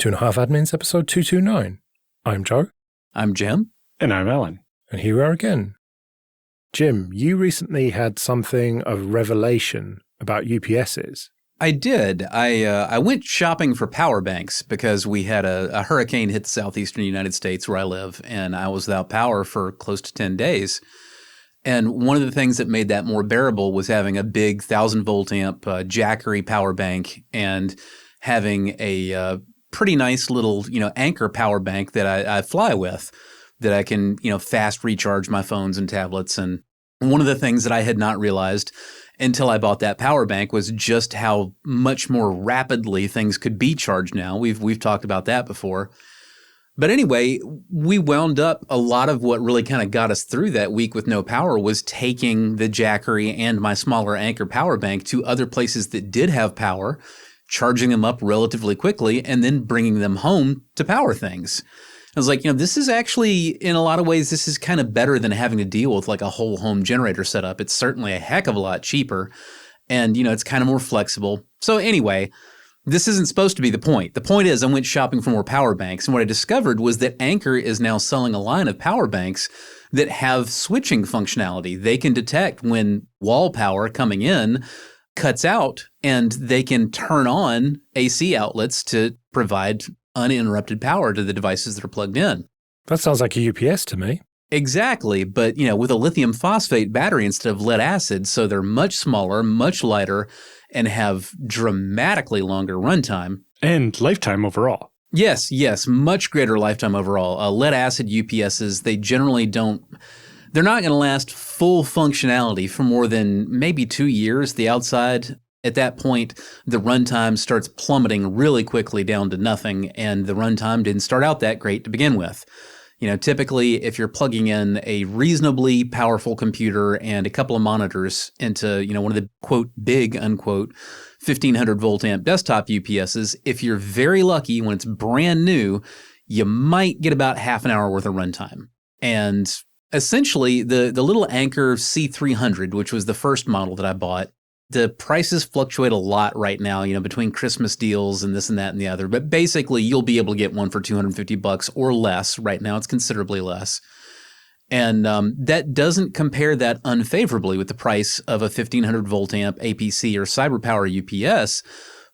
Two and a Half Admins, episode 229. I'm Joe. I'm Jim. And I'm Allan. And here we are again. Jim, you recently had something of revelation about UPSs. I did. I went shopping for power banks because we had a hurricane hit the southeastern United States where I live, and I was without power for close to 10 days. And one of the things that made that more bearable was having a big 1,000-volt amp Jackery power bank and having a pretty nice little, anchor power bank that I fly with that I can, fast recharge my phones and tablets. And one of the things that I had not realized until I bought that power bank was just how much more rapidly things could be charged now. We've talked about that before. But anyway, we wound up a lot of what really kind of got us through that week with no power was taking the Jackery and my smaller Anchor power bank to other places that did have power, charging them up relatively quickly, and then bringing them home to power things. I was like, this is actually, in a lot of ways, this is kind of better than having to deal with like a whole home generator setup. It's certainly a heck of a lot cheaper, and, it's kind of more flexible. So anyway, this isn't supposed to be the point. The point is I went shopping for more power banks, and what I discovered was that Anchor is now selling a line of power banks that have switching functionality. They can detect when wall power coming in cuts out, and they can turn on AC outlets to provide uninterrupted power to the devices that are plugged in. That sounds like a UPS to me. Exactly, but with a lithium phosphate battery instead of lead acid, so they're much smaller, much lighter, and have dramatically longer runtime. And lifetime overall. Yes, much greater lifetime overall. Lead acid UPSs, they generally they're not going to last full functionality for more than maybe 2 years. The outside, at that point, the runtime starts plummeting really quickly down to nothing, and the runtime didn't start out that great to begin with. Typically, if you're plugging in a reasonably powerful computer and a couple of monitors into, one of the, quote, big, unquote, 1,500 volt amp desktop UPSs, if you're very lucky when it's brand new, you might get about half an hour worth of runtime. And essentially, the little Anchor C300, which was the first model that I bought, the prices fluctuate a lot right now, between Christmas deals and this and that and the other. But basically, you'll be able to get one for $250 or less. Right now, it's considerably less. And that doesn't compare that unfavorably with the price of a 1,500 volt amp APC or CyberPower UPS.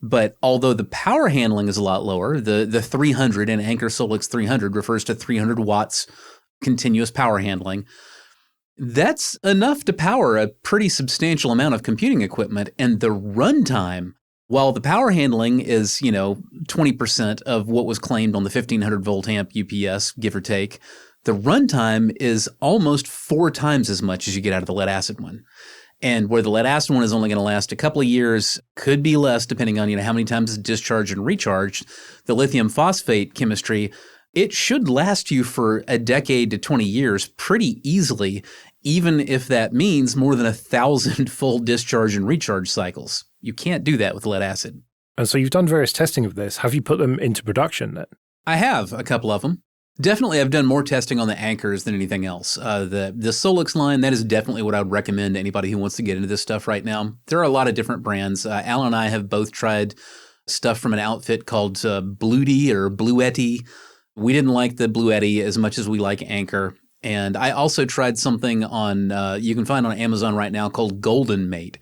But although the power handling is a lot lower, the 300 in Anchor Solix 300 refers to 300 watts continuous power handling. That's enough to power a pretty substantial amount of computing equipment, and the runtime, while the power handling is, 20% of what was claimed on the 1,500 volt amp UPS, give or take, the runtime is almost 4 times as much as you get out of the lead acid one. And where the lead acid one is only going to last a couple of years, could be less depending on, how many times it's discharged and recharged, the lithium phosphate chemistry, it should last you for a decade to 20 years pretty easily, even if that means more than 1,000 full discharge and recharge cycles. You can't do that with lead acid. And so you've done various testing of this. Have you put them into production then? I have a couple of them. Definitely, I've done more testing on the Anchors than anything else. The Solix line, that is definitely what I would recommend to anybody who wants to get into this stuff right now. There are a lot of different brands. Allan and I have both tried stuff from an outfit called Bluety or Bluety. We didn't like the Bluety as much as we like Anchor. And I also tried something on, you can find on Amazon right now called Golden Mate.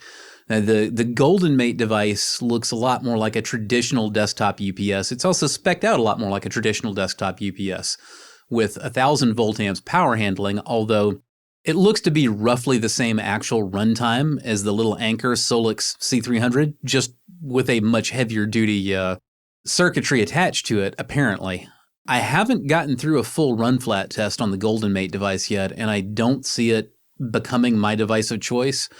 Now, the Golden Mate device looks a lot more like a traditional desktop UPS. It's also spec'd out a lot more like a traditional desktop UPS with 1,000 volt amps power handling, although it looks to be roughly the same actual runtime as the little Anchor Solix C300, just with a much heavier duty circuitry attached to it, apparently. I haven't gotten through a full run flat test on the Golden Mate device yet, and I don't see it becoming my device of choice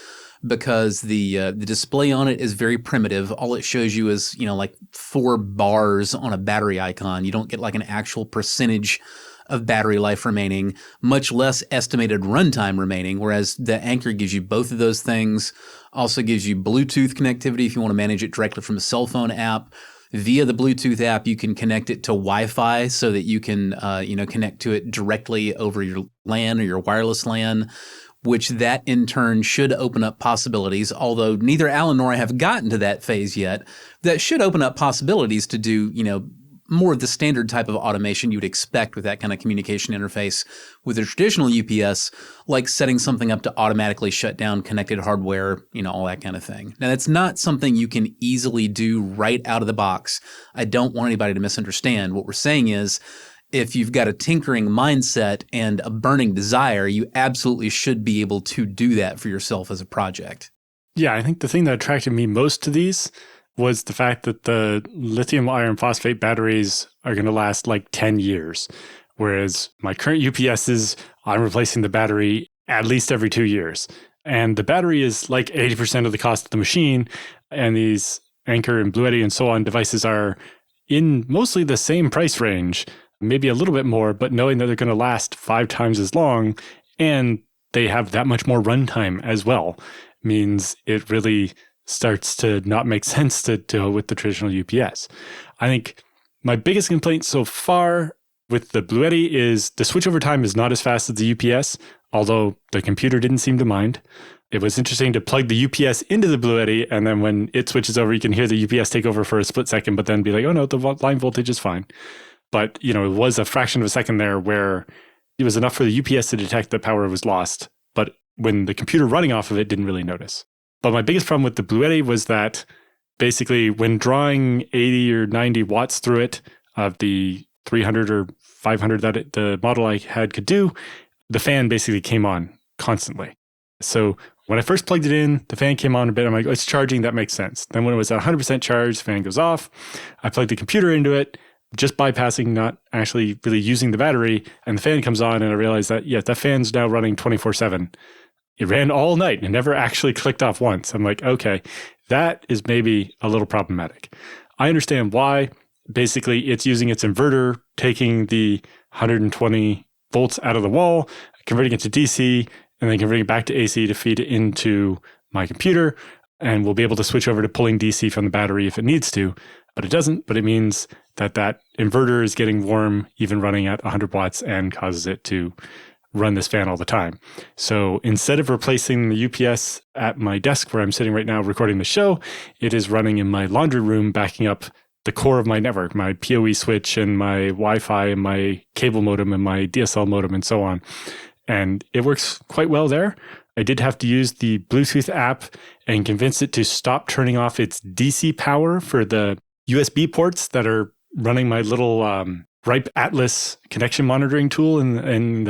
because the display on it is very primitive. All it shows you is, like 4 bars on a battery icon. You don't get like an actual percentage of battery life remaining, much less estimated runtime remaining, whereas the Anchor gives you both of those things, also gives you Bluetooth connectivity if you want to manage it directly from a cell phone app. Via the Bluetooth app, you can connect it to Wi-Fi so that you can, connect to it directly over your LAN or your wireless LAN, which that in turn should open up possibilities, although neither Allan nor I have gotten to that phase yet. That should open up possibilities to do, more of the standard type of automation you would expect with that kind of communication interface with a traditional UPS, like setting something up to automatically shut down connected hardware, all that kind of thing. Now, that's not something you can easily do right out of the box. I don't want anybody to misunderstand. What we're saying is, if you've got a tinkering mindset and a burning desire, you absolutely should be able to do that for yourself as a project. Yeah, I think the thing that attracted me most to these was the fact that the lithium iron phosphate batteries are going to last like 10 years. Whereas my current UPSs, I'm replacing the battery at least every 2 years. And the battery is like 80% of the cost of the machine. And these Anker and Bluetti and so on devices are in mostly the same price range, maybe a little bit more, but knowing that they're going to last 5 times as long and they have that much more runtime as well means it really starts to not make sense to go with the traditional UPS. I think my biggest complaint so far with the Bluetti is the switchover time is not as fast as the UPS, although the computer didn't seem to mind. It was interesting to plug the UPS into the Bluetti, and then when it switches over, you can hear the UPS take over for a split second, but then be like, oh no, the line voltage is fine. But, it was a fraction of a second there where it was enough for the UPS to detect that power was lost, but when the computer running off of it didn't really notice. But my biggest problem with the Bluetti was that basically when drawing 80 or 90 watts through it of the 300 or 500 that the model I had could do, the fan basically came on constantly. So when I first plugged it in, the fan came on a bit. I'm like, oh, it's charging. That makes sense. Then when it was at 100% charge, the fan goes off. I plugged the computer into it, just bypassing, not actually really using the battery, and the fan comes on, and I realized that, that fan's now running 24/7. It ran all night and never actually clicked off once. I'm like, okay, that is maybe a little problematic. I understand why. Basically, it's using its inverter, taking the 120 volts out of the wall, converting it to DC, and then converting it back to AC to feed it into my computer. And we'll be able to switch over to pulling DC from the battery if it needs to. But it doesn't. But it means that inverter is getting warm, even running at 100 watts, and causes it to run this fan all the time. So instead of replacing the UPS at my desk where I'm sitting right now recording the show, it is running in my laundry room, backing up the core of my network, my PoE switch and my Wi-Fi and my cable modem and my DSL modem and so on. And it works quite well there. I did have to use the Bluetooth app and convince it to stop turning off its DC power for the USB ports that are running my little Ripe Atlas connection monitoring tool and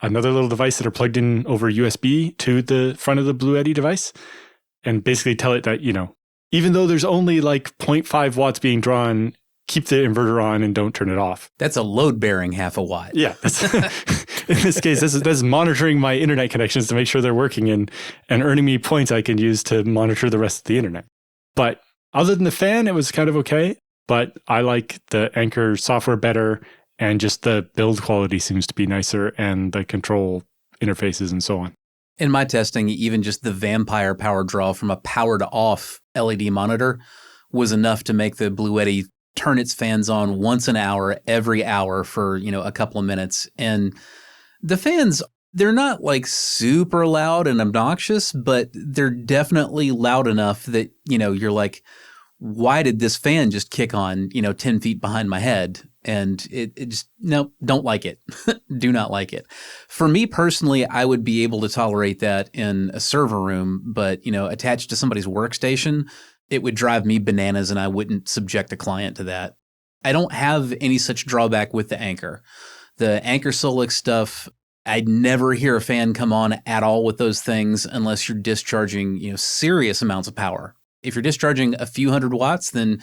another little device that are plugged in over USB to the front of the Bluetti device, and basically tell it that, even though there's only like 0.5 watts being drawn, keep the inverter on and don't turn it off. That's a load-bearing half a watt. Yeah. In this case, this is monitoring my internet connections to make sure they're working and earning me points I can use to monitor the rest of the internet. But other than the fan, it was kind of okay. But I like the Anker software better, and just the build quality seems to be nicer, and the control interfaces and so on. In my testing, even just the vampire power draw from a powered off LED monitor was enough to make the Bluetti turn its fans on once an hour, every hour for, a couple of minutes. And the fans, they're not like super loud and obnoxious, but they're definitely loud enough that, you're like, why did this fan just kick on, 10 feet behind my head? And it just, nope, don't like it. Do not like it. For me personally, I would be able to tolerate that in a server room, but, attached to somebody's workstation, it would drive me bananas and I wouldn't subject a client to that. I don't have any such drawback with the Anker. The Anker Solix stuff, I'd never hear a fan come on at all with those things unless you're discharging, serious amounts of power. If you're discharging a few hundred watts, then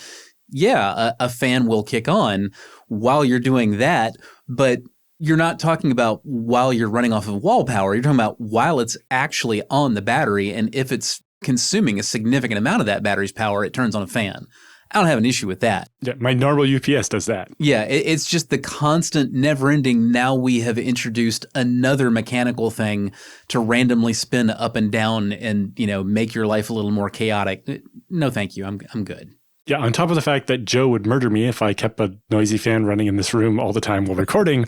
yeah, a fan will kick on while you're doing that, but you're not talking about while you're running off of wall power. You're talking about while it's actually on the battery, and if it's consuming a significant amount of that battery's power, it turns on a fan. I don't have an issue with that. Yeah, my normal UPS does that. Yeah, it's just the constant, never-ending, now we have introduced another mechanical thing to randomly spin up and down and, make your life a little more chaotic. No, thank you. I'm good. Yeah, on top of the fact that Joe would murder me if I kept a noisy fan running in this room all the time while recording,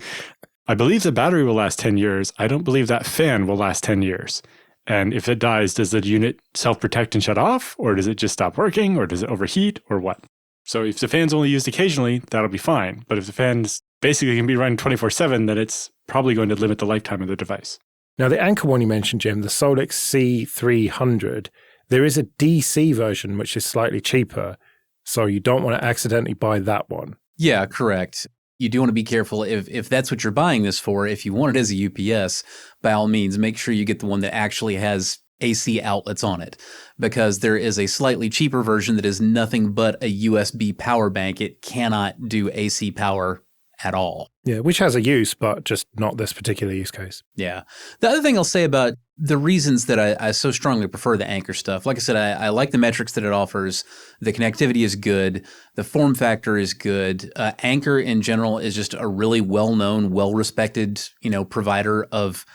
I believe the battery will last 10 years. I don't believe that fan will last 10 years. And if it dies, does the unit self-protect and shut off? Or does it just stop working? Or does it overheat? Or what? So if the fan's only used occasionally, that'll be fine. But if the fan's basically can be running 24/7, then it's probably going to limit the lifetime of the device. Now, the Anker one you mentioned, Jim, the Solix C300, there is a DC version which is slightly cheaper, so you don't want to accidentally buy that one. Yeah, correct. You do want to be careful if that's what you're buying this for. If you want it as a UPS, by all means, make sure you get the one that actually has AC outlets on it, because there is a slightly cheaper version that is nothing but a USB power bank. It cannot do AC power at all. Yeah, which has a use, but just not this particular use case. Yeah. The other thing I'll say about the reasons that I so strongly prefer the Anker stuff, like I said, I like the metrics that it offers. The connectivity is good. The form factor is good. Anker in general is just a really well-known, well-respected, provider of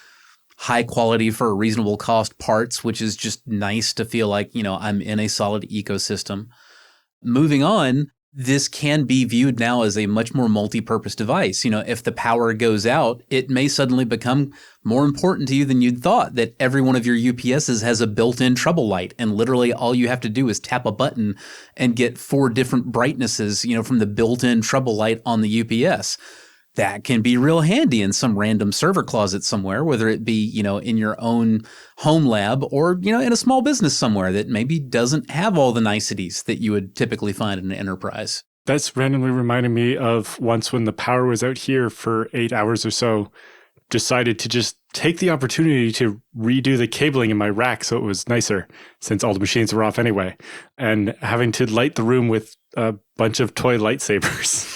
high quality for a reasonable cost parts, which is just nice to feel like, I'm in a solid ecosystem. Moving on, this can be viewed now as a much more multi-purpose device. If the power goes out, it may suddenly become more important to you than you'd thought that every one of your UPSs has a built-in trouble light, and literally all you have to do is tap a button and get 4 different brightnesses, from the built-in trouble light on the UPS. That can be real handy in some random server closet somewhere, whether it be, in your own home lab or, in a small business somewhere that maybe doesn't have all the niceties that you would typically find in an enterprise. That's randomly reminding me of once when the power was out here for 8 hours or so, decided to just take the opportunity to redo the cabling in my rack so it was nicer, since all the machines were off anyway, and having to light the room with a bunch of toy lightsabers.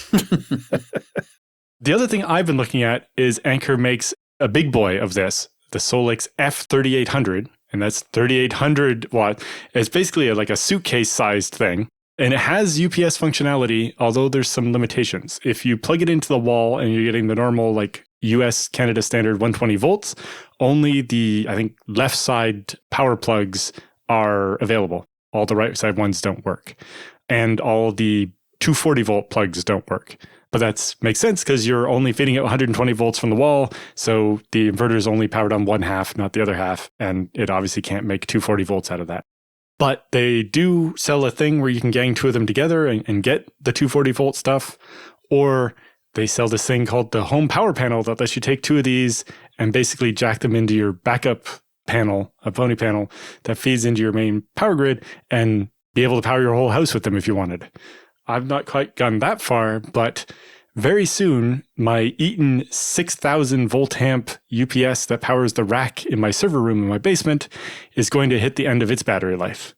The other thing I've been looking at is Anker makes a big boy of this, the Solix F3800, and that's 3800 watt. It's basically like a suitcase-sized thing, and it has UPS functionality, although there's some limitations. If you plug it into the wall and you're getting the normal US Canada standard 120 volts, only the, I think, left side power plugs are available. All the right side ones don't work. And all the 240 volt plugs don't work. But that makes sense because you're only feeding it 120 volts from the wall. So the inverter is only powered on one half, not the other half. And it obviously can't make 240 volts out of that. But they do sell a thing where you can gang 2 of them together and get the 240 volt stuff. Or they sell this thing called the home power panel that lets you take 2 of these and basically jack them into your backup panel, a Pony panel that feeds into your main power grid, and be able to power your whole house with them if you wanted. I've not quite gone that far, but very soon, my Eaton 6,000 volt amp UPS that powers the rack in my server room in my basement is going to hit the end of its battery life.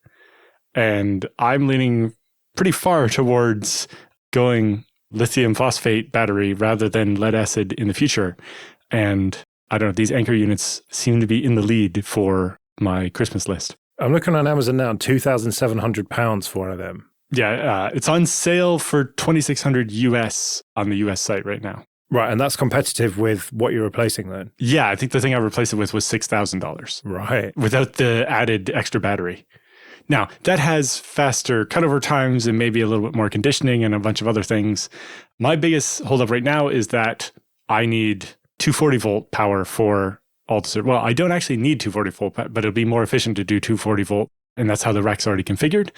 And I'm leaning pretty far towards going lithium phosphate battery rather than lead acid in the future. And I don't know, these Anker units seem to be in the lead for my Christmas list. I'm looking on Amazon now, £2,700 for one of them. Yeah, it's on sale for $2,600 US on the US site right now. Right, and that's competitive with what you're replacing then? Yeah, I think the thing I replaced it with was $6,000. Right. Without the added extra battery. Now, that has faster cutover times and maybe a little bit more conditioning and a bunch of other things. My biggest holdup right now is that I need 240 volt power for all the servers. Well, I don't actually need 240 volt, but it'll be more efficient to do 240 volt, and that's how the rack's already configured.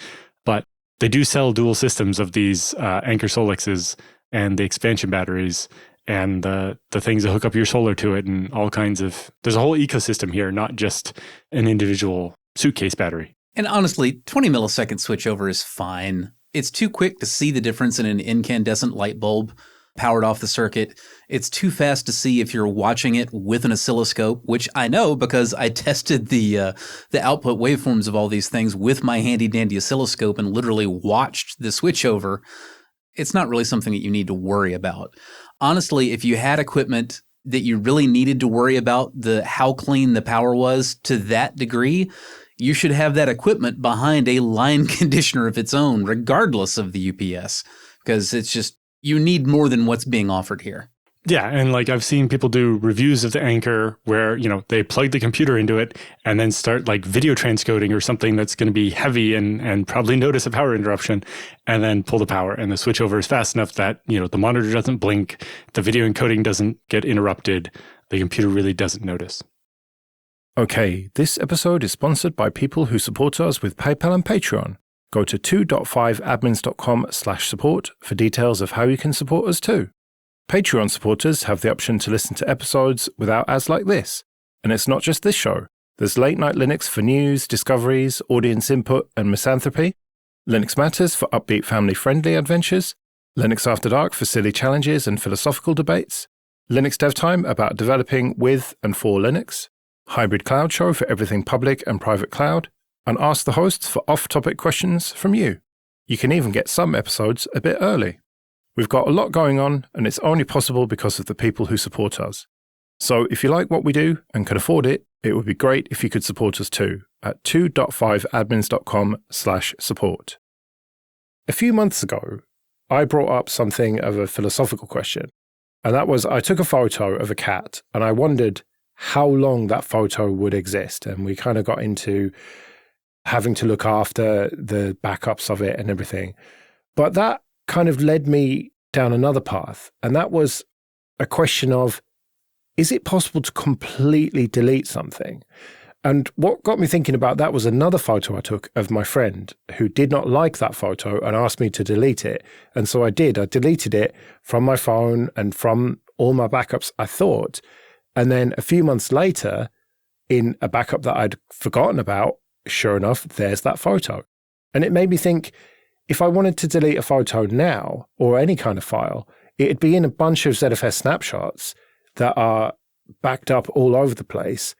But they do sell dual systems of these Anker Solixes and the expansion batteries and the things that hook up your solar to it and all kinds of... There's a whole ecosystem here, not just an individual suitcase battery. And honestly, 20 millisecond switchover is fine. It's too quick to see the difference in an incandescent light bulb powered off the circuit. It's too fast to see if you're watching it with an oscilloscope, which I know because I tested the output waveforms of all these things with my handy dandy oscilloscope and literally watched the switchover. It's not really something that you need to worry about. Honestly, if you had equipment that you really needed to worry about how clean the power was to that degree, you should have that equipment behind a line conditioner of its own, regardless of the UPS, because it's just, you need more than what's being offered here. Yeah, and I've seen people do reviews of the Anker where, they plug the computer into it and then start video transcoding or something that's going to be heavy and probably notice a power interruption and then pull the power. And the switchover is fast enough that, the monitor doesn't blink, the video encoding doesn't get interrupted, the computer really doesn't notice. Okay, this episode is sponsored by people who support us with PayPal and Patreon. Go to 2.5admins.com/support for details of how you can support us too. Patreon supporters have the option to listen to episodes without ads like this. And it's not just this show. There's Late Night Linux for news, discoveries, audience input, and misanthropy. Linux Matters for upbeat family-friendly adventures. Linux After Dark for silly challenges and philosophical debates. Linux Dev Time about developing with and for Linux. Hybrid Cloud Show for everything public and private cloud. And Ask the Hosts for off-topic questions from you. You can even get some episodes a bit early. We've got a lot going on, and it's only possible because of the people who support us. So if you like what we do and can afford it, it would be great if you could support us too at 2.5admins.com/support. A few months ago, I brought up something of a philosophical question, and that was I took a photo of a cat and I wondered how long that photo would exist. And we kind of got into having to look after the backups of it and everything. But that kind of led me down another path, and that was a question of, is it possible to completely delete something? And what got me thinking about that was another photo I took of my friend who did not like that photo and asked me to delete it. And so I did. I deleted it from my phone and from all my backups, I thought. And then a few months later, in a backup that I'd forgotten about, sure enough, there's that photo. And it made me think, if I wanted to delete a photo now, or any kind of file, it'd be in a bunch of ZFS snapshots that are backed up all over the place.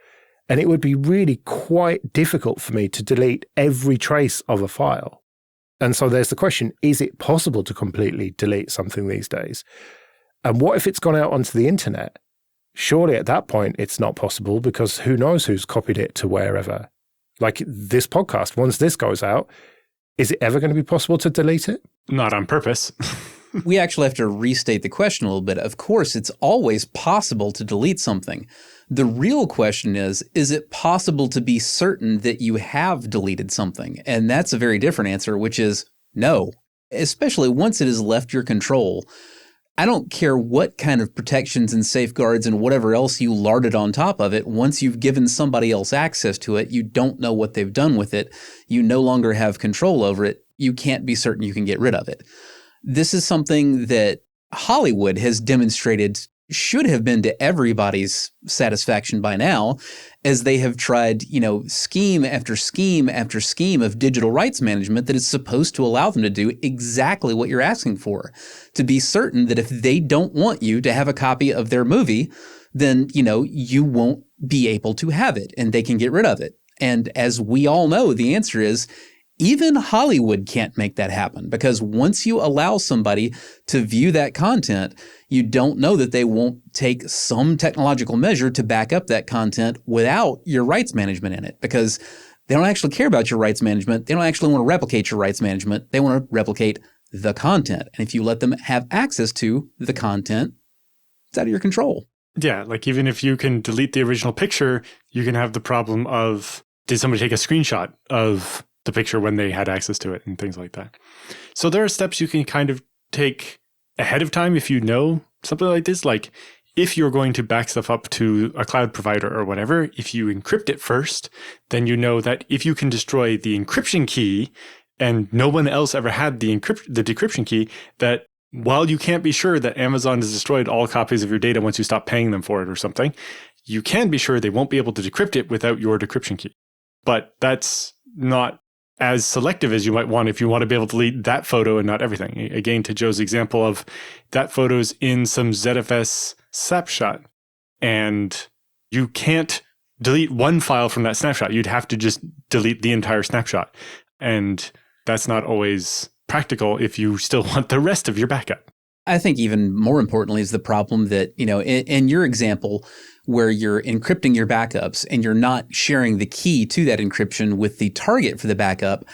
And it would be really quite difficult for me to delete every trace of a file. And so there's the question, is it possible to completely delete something these days? And what if it's gone out onto the internet? Surely at that point, it's not possible, because who knows who's copied it to wherever. Like this podcast, once this goes out, is it ever going to be possible to delete it? Not on purpose. We actually have to restate the question a little bit. Of course, it's always possible to delete something. The real question is it possible to be certain that you have deleted something? And that's a very different answer, which is no, especially once it has left your control. I don't care what kind of protections and safeguards and whatever else you larded on top of it. Once you've given somebody else access to it, you don't know what they've done with it. You no longer have control over it. You can't be certain you can get rid of it. This is something that Hollywood has demonstrated should have been to everybody's satisfaction by now, as they have tried, scheme after scheme after scheme of digital rights management that is supposed to allow them to do exactly what you're asking for. To be certain that if they don't want you to have a copy of their movie, then, you won't be able to have it and they can get rid of it. And as we all know, the answer is, even Hollywood can't make that happen, because once you allow somebody to view that content, you don't know that they won't take some technological measure to back up that content without your rights management in it, because they don't actually care about your rights management. They don't actually want to replicate your rights management. They want to replicate the content. And if you let them have access to the content, it's out of your control. Yeah, like even if you can delete the original picture, you can have the problem of, did somebody take a screenshot of the picture when they had access to it and things like that. So there are steps you can kind of take ahead of time if you know something like this. Like if you're going to back stuff up to a cloud provider or whatever, if you encrypt it first, then you know that if you can destroy the encryption key and no one else ever had the decryption key, that while you can't be sure that Amazon has destroyed all copies of your data once you stop paying them for it or something, you can be sure they won't be able to decrypt it without your decryption key. But that's not as selective as you might want if you want to be able to delete that photo and not everything. Again, to Joe's example of that photo's in some ZFS snapshot, and you can't delete one file from that snapshot. You'd have to just delete the entire snapshot. And that's not always practical if you still want the rest of your backup. I think even more importantly is the problem that, in your example, where you're encrypting your backups and you're not sharing the key to that encryption with the target for the backup,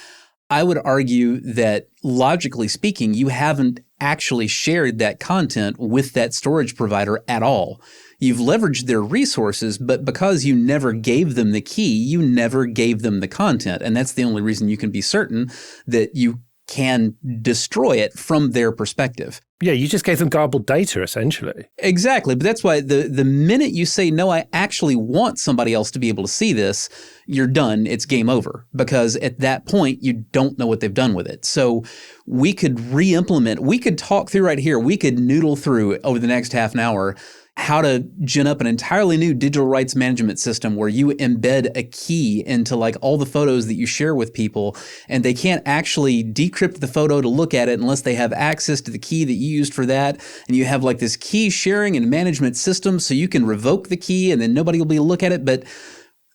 I would argue that logically speaking, you haven't actually shared that content with that storage provider at all. You've leveraged their resources, but because you never gave them the key, you never gave them the content. And that's the only reason you can be certain that you can destroy it from their perspective. Yeah, you just gave them garbled data, essentially. Exactly. But that's why the minute you say, no, I actually want somebody else to be able to see this, you're done. It's game over. Because at that point, you don't know what they've done with it. So we could re-implement, we could talk through right here, we could noodle through over the next half an hour how to gin up an entirely new digital rights management system where you embed a key into like all the photos that you share with people, and they can't actually decrypt the photo to look at it unless they have access to the key that you used for that. And you have like this key sharing and management system so you can revoke the key and then nobody will be able to look at it. But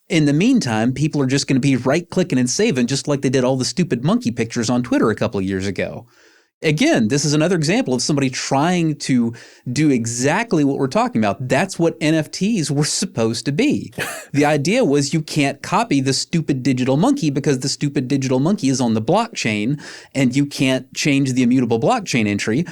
in the meantime, people are just going to be right-clicking and saving just like they did all the stupid monkey pictures on Twitter a couple of years ago. Again, this is another example of somebody trying to do exactly what we're talking about. That's what NFTs were supposed to be. The idea was you can't copy the stupid digital monkey because the stupid digital monkey is on the blockchain and you can't change the immutable blockchain entry.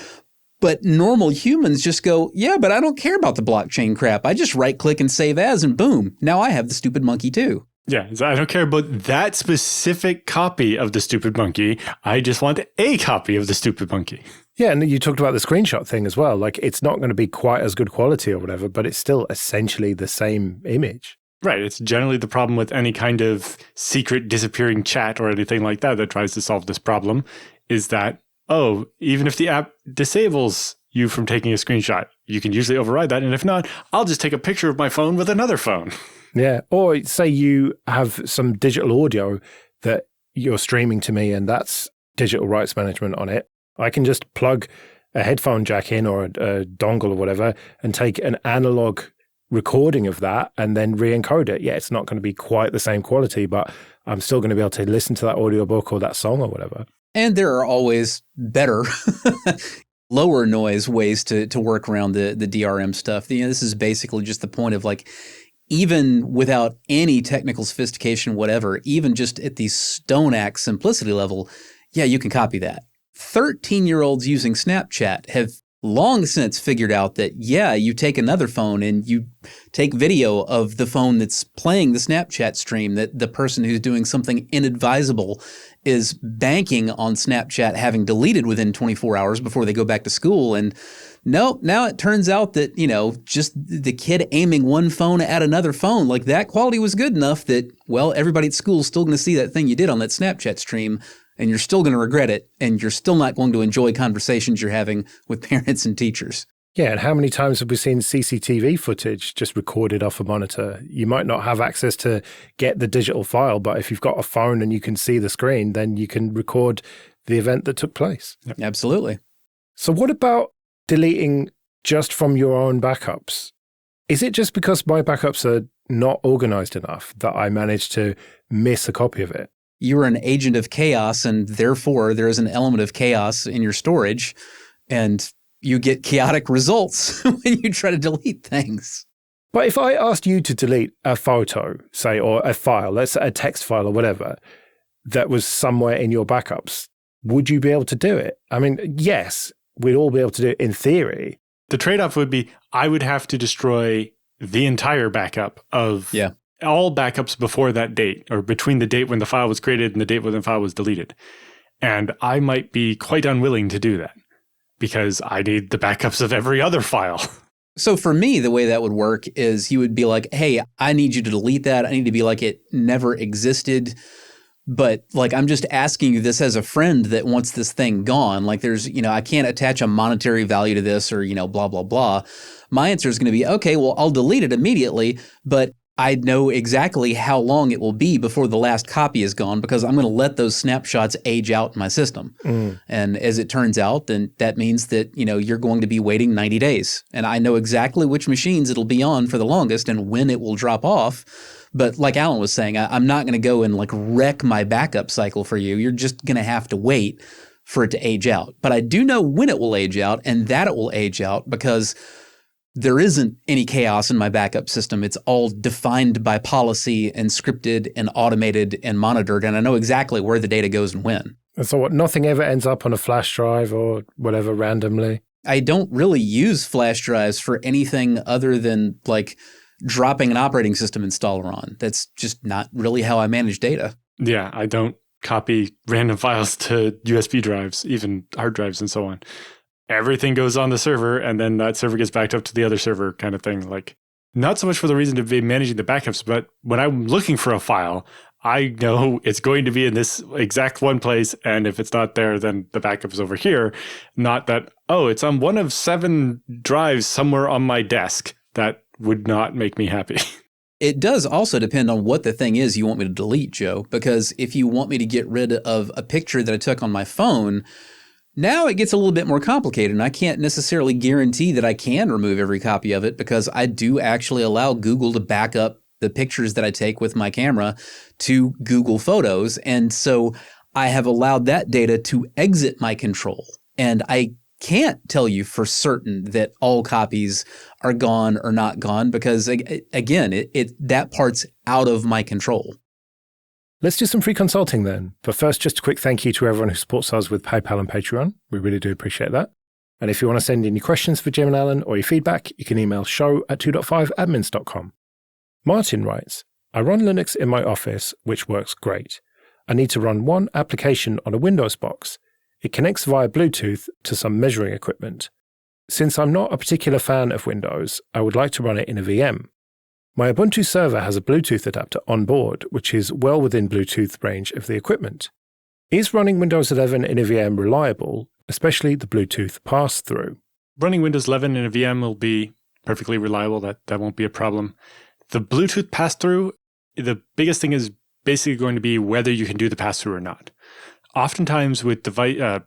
But normal humans just go, yeah, but I don't care about the blockchain crap. I just right-click and save as and boom, now I have the stupid monkey too. Yeah, I don't care about that specific copy of the stupid monkey. I just want a copy of the stupid monkey. Yeah, and you talked about the screenshot thing as well. Like, it's not going to be quite as good quality or whatever, but it's still essentially the same image. Right. It's generally the problem with any kind of secret disappearing chat or anything like that that tries to solve this problem is that, oh, even if the app disables you from taking a screenshot, you can usually override that. And if not, I'll just take a picture of my phone with another phone. Yeah. Or say you have some digital audio that you're streaming to me and that's digital rights management on it. I can just plug a headphone jack in or a dongle or whatever and take an analog recording of that and then re-encode it. Yeah, it's not going to be quite the same quality, but I'm still going to be able to listen to that audiobook or that song or whatever. And there are always better lower noise ways to work around the DRM stuff. This is basically just the point of like, even without any technical sophistication, whatever, even just at the Stone Axe simplicity level, yeah, you can copy that. 13-year-olds using Snapchat have long since figured out that, yeah, you take another phone and you take video of the phone that's playing the Snapchat stream, that the person who's doing something inadvisable is banking on Snapchat having deleted within 24 hours before they go back to school. And nope, now it turns out that, just the kid aiming one phone at another phone, like that quality was good enough that, well, everybody at school is still going to see that thing you did on that Snapchat stream, and you're still going to regret it, and you're still not going to enjoy conversations you're having with parents and teachers. Yeah, and how many times have we seen CCTV footage just recorded off a monitor? You might not have access to get the digital file, but if you've got a phone and you can see the screen, then you can record the event that took place. Yep. Absolutely. So what about deleting just from your own backups? Is it just because my backups are not organized enough that I managed to miss a copy of it? You're an agent of chaos, and therefore there is an element of chaos in your storage, and you get chaotic results when you try to delete things. But if I asked you to delete a photo, say, or a file, let's say a text file or whatever, that was somewhere in your backups, would you be able to do it? I mean, yes, we'd all be able to do it in theory. The trade-off would be I would have to destroy the entire backup of all backups before that date, or between the date when the file was created and the date when the file was deleted. And I might be quite unwilling to do that because I need the backups of every other file. So for me, the way that would work is you would be like, hey, I need you to delete that. I need to be like it never existed. But like, I'm just asking you this as a friend that wants this thing gone. Like there's, I can't attach a monetary value to this or, blah, blah, blah. My answer is going to be, okay, well, I'll delete it immediately, but I know exactly how long it will be before the last copy is gone because I'm going to let those snapshots age out in my system. And as it turns out, then that means that, you're going to be waiting 90 days. And I know exactly which machines it'll be on for the longest and when it will drop off. But like Allan was saying, I'm not going to go and like wreck my backup cycle for you. You're just going to have to wait for it to age out. But I do know when it will age out and that it will age out because there isn't any chaos in my backup system. It's all defined by policy and scripted and automated and monitored. And I know exactly where the data goes and when. And so what, nothing ever ends up on a flash drive or whatever randomly? I don't really use flash drives for anything other than like dropping an operating system installer on. That's just not really how I manage data. Yeah, I don't copy random files to USB drives, even hard drives and so on. Everything goes on the server, and then that server gets backed up to the other server kind of thing. Like, not so much for the reason to be managing the backups, but when I'm looking for a file, I know it's going to be in this exact one place, and if it's not there, then the backup is over here. Not that, oh, it's on one of 7 drives somewhere on my desk. That would not make me happy. It does also depend on what the thing is you want me to delete, Joe, because if you want me to get rid of a picture that I took on my phone, now it gets a little bit more complicated, and I can't necessarily guarantee that I can remove every copy of it because I do actually allow Google to back up the pictures that I take with my camera to Google Photos. And so I have allowed that data to exit my control. And I can't tell you for certain that all copies are gone or not gone because, again, that part's out of my control. Let's do some free consulting then. But first, just a quick thank you to everyone who supports us with PayPal and Patreon. We really do appreciate that. And if you want to send any questions for Jim and Allan or your feedback, you can email show@2.5admins.com. Martin writes, I run Linux in my office, which works great. I need to run one application on a Windows box. It connects via Bluetooth to some measuring equipment. Since I'm not a particular fan of Windows, I would like to run it in a VM. My Ubuntu server has a Bluetooth adapter on board, which is well within Bluetooth range of the equipment. Is running Windows 11 in a VM reliable, especially the Bluetooth pass-through? Running Windows 11 in a VM will be perfectly reliable. That won't be a problem. The Bluetooth pass-through, the biggest thing is basically going to be whether you can do the pass-through or not. Oftentimes with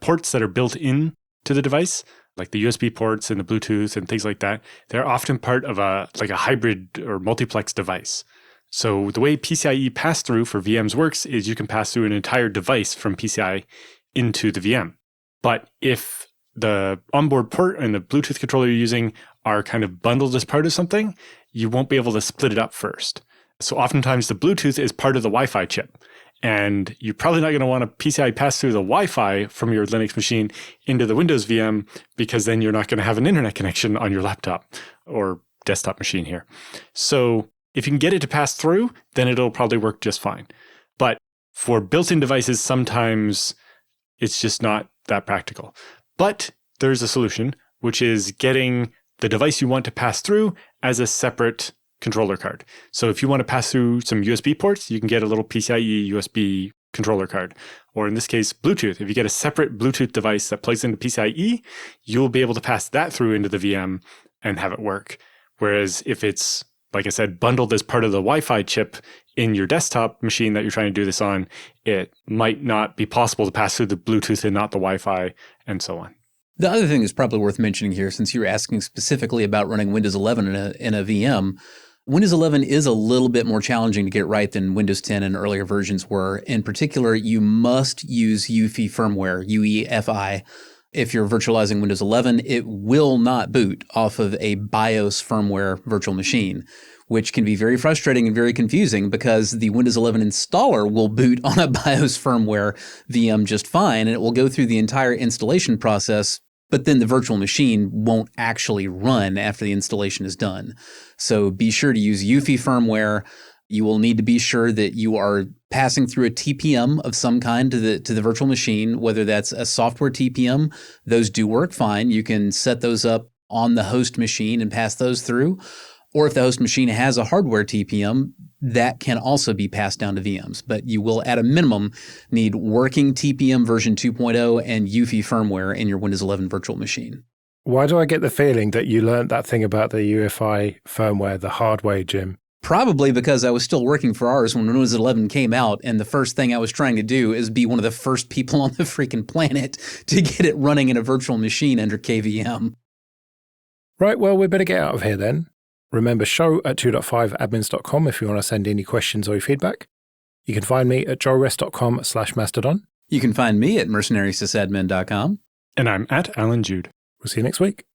ports that are built in to the device, like the USB ports and the Bluetooth and things like that, they're often part of a hybrid or multiplex device. So the way PCIe pass-through for VMs works is you can pass through an entire device from PCI into the VM. But if the onboard port and the Bluetooth controller you're using are kind of bundled as part of something, you won't be able to split it up first. So oftentimes the Bluetooth is part of the Wi-Fi chip. And you're probably not going to want to PCI pass through the Wi-Fi from your Linux machine into the Windows VM because then you're not going to have an internet connection on your laptop or desktop machine here. So if you can get it to pass through, then it'll probably work just fine. But for built-in devices, sometimes it's just not that practical. But there's a solution, which is getting the device you want to pass through as a separate controller card. So if you want to pass through some USB ports, you can get a little PCIe USB controller card. Or in this case, Bluetooth. If you get a separate Bluetooth device that plugs into PCIe, you'll be able to pass that through into the VM and have it work. Whereas if it's, like I said, bundled as part of the Wi-Fi chip in your desktop machine that you're trying to do this on, it might not be possible to pass through the Bluetooth and not the Wi-Fi and so on. The other thing that's probably worth mentioning here, since you were asking specifically about running Windows 11 in a VM, Windows 11 is a little bit more challenging to get right than Windows 10 and earlier versions were. In particular, you must use UEFI firmware, UEFI. If you're virtualizing Windows 11, it will not boot off of a BIOS firmware virtual machine, which can be very frustrating and very confusing because the Windows 11 installer will boot on a BIOS firmware VM just fine, and it will go through the entire installation process, but then the virtual machine won't actually run after the installation is done. So be sure to use UEFI firmware. You will need to be sure that you are passing through a TPM of some kind to the virtual machine, whether that's a software TPM. Those do work fine. You can set those up on the host machine and pass those through. Or if the host machine has a hardware TPM, that can also be passed down to VMs. But you will, at a minimum, need working TPM version 2.0 and UEFI firmware in your Windows 11 virtual machine. Why do I get the feeling that you learned that thing about the UEFI firmware the hard way, Jim? Probably because I was still working for ours when Windows 11 came out, and the first thing I was trying to do is be one of the first people on the freaking planet to get it running in a virtual machine under KVM. Right, well, we better get out of here then. Remember, show@2.5admins.com if you want to send any questions or your feedback. You can find me at joerest.com/mastodon. You can find me at mercenarysysadmin.com. And I'm at Allan Jude. We'll see you next week.